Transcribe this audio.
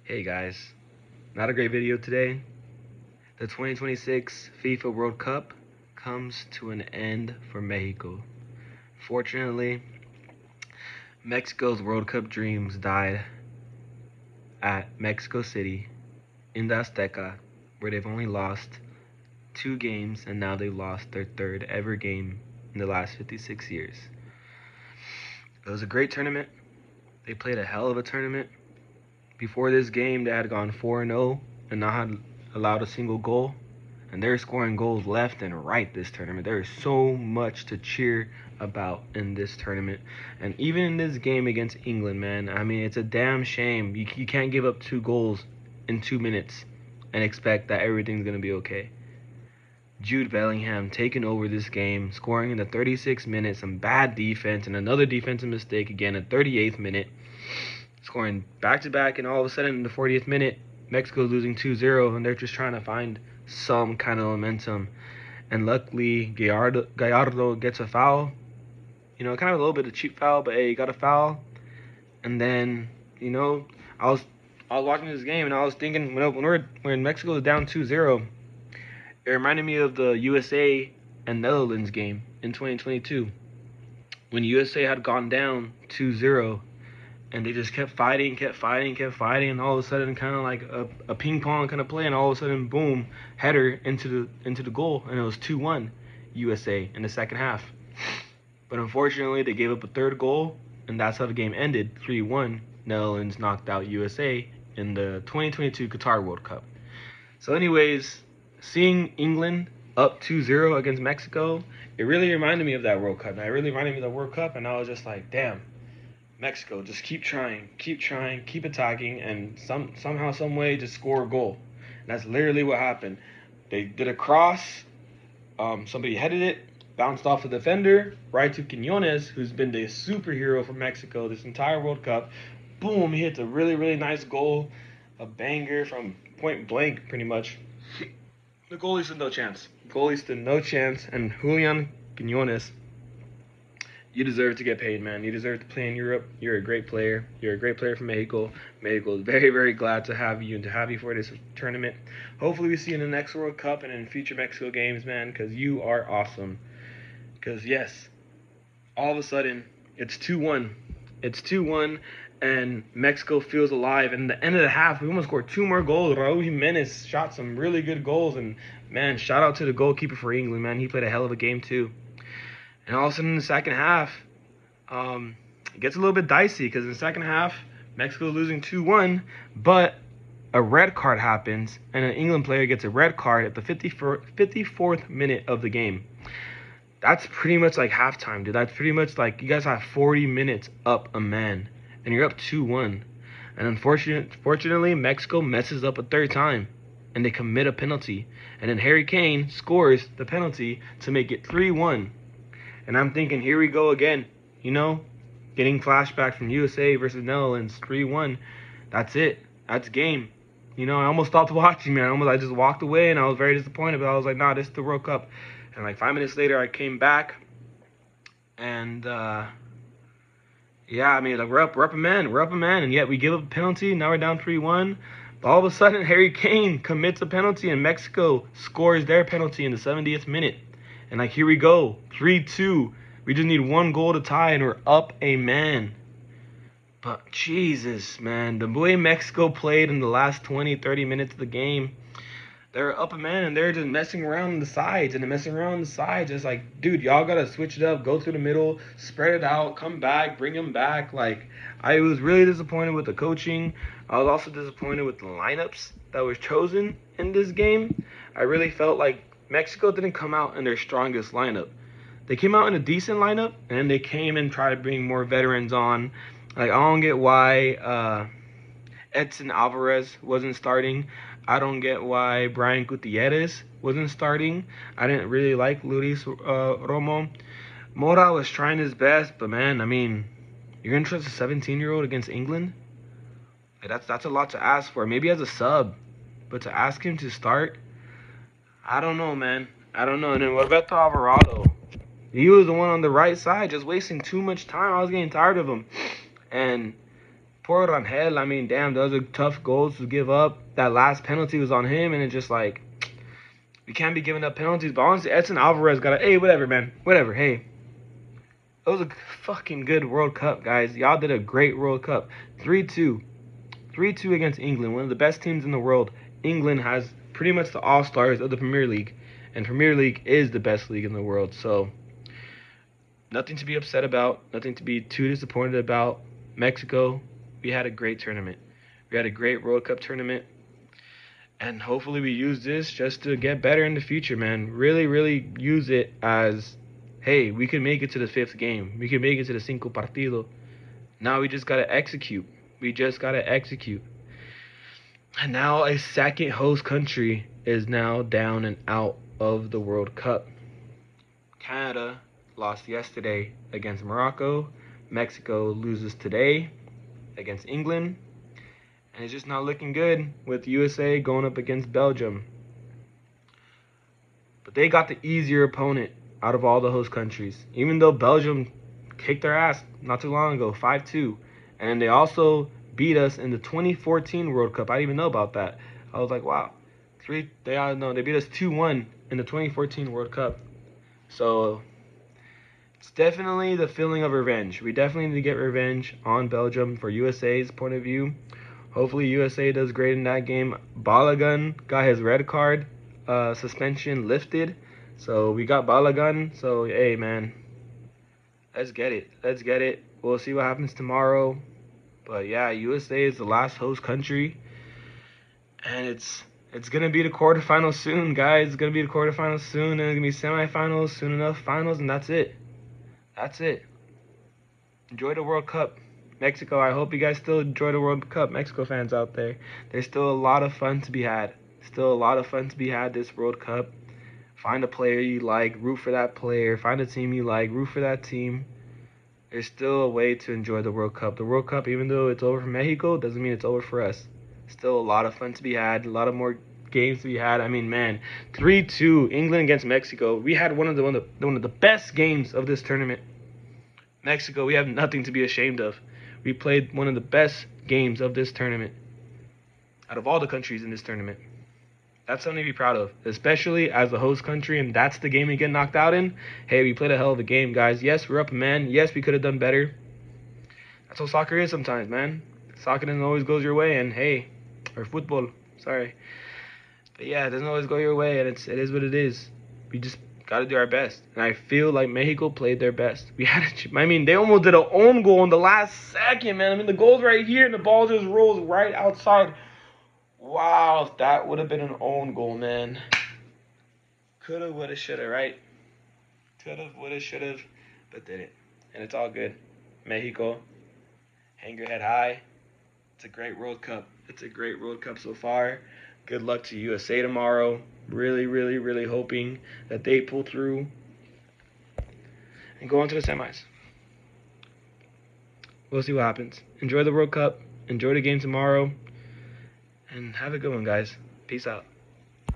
Hey guys, not a great video today. The 2026 FIFA World Cup comes to an end for Mexico. Fortunately, Mexico's World Cup dreams died at Mexico City in the Azteca, where they've only lost 2 games and now they've lost their third ever game in the last 56 years. It was a great tournament. They played a hell of a tournament. Before this game, they had gone 4-0 and not had allowed a single goal. And they're scoring goals left and right this tournament. There is so much to cheer about in this tournament. And even in this game against England, man, I mean, it's a damn shame. You can't give up 2 goals in 2 minutes and expect that everything's going to be okay. Jude Bellingham taking over this game, scoring in the 36th minute, some bad defense, and another defensive mistake again at 38th minute. Scoring back-to-back, and all of a sudden in the 40th minute, Mexico's losing 2-0, and they're just trying to find some kind of momentum. And luckily, Gallardo gets a foul. You know, kind of a little bit of cheap foul, but hey, he got a foul. And then, you know, I was watching this game, and I was thinking, when Mexico was down 2-0, it reminded me of the USA and Netherlands game in 2022. When USA had gone down 2-0, and they just kept fighting, and all of a sudden, kind of like a ping pong kind of play, and all of a sudden, boom, header into the goal, and it was 2-1 USA in the second half. But unfortunately, they gave up a third goal, and that's how the game ended, 3-1. Netherlands knocked out USA in the 2022 Qatar World Cup. So anyways, seeing England up 2-0 against Mexico, it really reminded me of that World Cup. And it really reminded me of the World Cup, and I was just like, damn. Mexico, just keep trying, keep attacking, and somehow, some way, just score a goal. And that's literally what happened. They did a cross, somebody headed it, bounced off the defender, right to Quiñones, who's been the superhero for Mexico this entire World Cup. Boom, he hits a really, really nice goal, a banger from point blank, pretty much. The goalie stood no chance, and Julian Quiñones, you deserve to get paid, man. You deserve to play in Europe. You're a great player. You're a great player for Mexico. Mexico is very, very glad to have you and to have you for this tournament. Hopefully we see you in the next World Cup and in future Mexico games, man, because you are awesome. Because, yes, all of a sudden, it's 2-1. It's 2-1, and Mexico feels alive. And at the end of the half, we almost scored 2 more goals. Raul Jimenez shot some really good goals. And, man, shout out to the goalkeeper for England, man. He played a hell of a game, too. And all of a sudden in the second half, it gets a little bit dicey because in the second half, Mexico's losing 2-1, but a red card happens, and an England player gets a red card at the 54th minute of the game. That's pretty much like halftime, dude. That's pretty much like you guys have 40 minutes up a man, and you're up 2-1. And unfortunately, Mexico messes up a third time, and they commit a penalty. And then Harry Kane scores the penalty to make it 3-1. And I'm thinking, here we go again, you know, getting flashback from USA versus Netherlands, 3-1. That's it. That's game. You know, I almost stopped watching, man. I just walked away, and I was very disappointed. But I was like, nah, this is the World Cup. And like 5 minutes later, I came back, and yeah, I mean, like we're up a man, and yet we give up a penalty. Now we're down 3-1. But all of a sudden, Harry Kane commits a penalty, and Mexico scores their penalty in the 70th minute. And like, here we go, 3-2. We just need 1 goal to tie, and we're up a man. But Jesus, man, the way Mexico played in the last 20, 30 minutes of the game, they're up a man, and they're just messing around on the sides, It's like, dude, y'all got to switch it up, go through the middle, spread it out, come back, bring them back. Like, I was really disappointed with the coaching. I was also disappointed with the lineups that was chosen in this game. I really felt like Mexico didn't come out in their strongest lineup. They came out in a decent lineup, and they came and tried to bring more veterans on. Like, I don't get why Edson Alvarez wasn't starting. I don't get why Brian Gutierrez wasn't starting. I didn't really like Luis Romo. Mora was trying his best, but man, I mean, you're going to trust a 17-year-old against England? Like, that's a lot to ask for. Maybe as a sub, but to ask him to start, I don't know, man. I don't know. And then Roberto Alvarado, he was the one on the right side just wasting too much time. I was getting tired of him. And poor Rangel, I mean, damn, those are tough goals to give up. That last penalty was on him, and it's just like, we can't be giving up penalties. But honestly, Edson Alvarez got hey, whatever, man. Whatever, hey. It was a fucking good World Cup, guys. Y'all did a great World Cup. 3-2. 3-2 against England, one of the best teams in the world. England has pretty much the all-stars of the Premier League, and Premier League is the best league in the world. So, nothing to be upset about, nothing to be too disappointed about. Mexico, we had a great tournament. We had a great World Cup tournament, and hopefully we use this just to get better in the future, man. Really, really use it as, hey, we can make it to the 5th game. We can make it to the cinco partido. Now we just got to execute. We just got to execute. And now a second host country is now down and out of the World Cup. Canada lost yesterday against Morocco. Mexico loses today against England. And it's just not looking good with USA going up against Belgium. But they got the easier opponent out of all the host countries. Even though Belgium kicked their ass not too long ago, 5-2. And they also beat us in the 2014 World Cup. I didn't even know about that. I was like, wow. They beat us 2-1 in the 2014 World Cup. So it's definitely the feeling of revenge. We definitely need to get revenge on Belgium for USA's point of view. Hopefully USA does great in that game. Balogun got his red card suspension lifted. So we got Balogun. So, hey, man, let's get it. Let's get it. We'll see what happens tomorrow. But, yeah, USA is the last host country. And it's going to be the quarterfinals soon, guys. It's going to be the quarterfinals soon. And it's going to be semifinals, soon enough, finals, and that's it. That's it. Enjoy the World Cup. Mexico, I hope you guys still enjoy the World Cup. Mexico fans out there. There's still a lot of fun to be had. Still a lot of fun to be had this World Cup. Find a player you like, root for that player. Find a team you like, root for that team. There's still a way to enjoy the World Cup. The World Cup, even though it's over for Mexico, doesn't mean it's over for us. Still a lot of fun to be had, a lot of more games to be had. I mean, man, 3-2 England against Mexico. We had one of the best games of this tournament. Mexico, we have nothing to be ashamed of. We played one of the best games of this tournament out of all the countries in this tournament. That's something to be proud of, especially as the host country, and that's the game we get knocked out in. Hey, we played a hell of a game, guys. Yes, we're up a man. Yes, we could have done better. That's what soccer is sometimes, man. Soccer doesn't always go your way, and hey, or football, sorry. But yeah, it doesn't always go your way, and it is what it is. We just got to do our best. And I feel like Mexico played their best. They almost did an own goal in the last second, man. I mean, the goal's right here, and the ball just rolls right outside. Wow, that would have been an own goal, man. Coulda, woulda, shoulda, right? Coulda, woulda, shoulda, but didn't. And it's all good. Mexico, hang your head high. It's a great World Cup. It's a great World Cup so far. Good luck to USA tomorrow. Really, really, really hoping that they pull through and go on to the semis. We'll see what happens. Enjoy the World Cup. Enjoy the game tomorrow. And have a good one, guys. Peace out.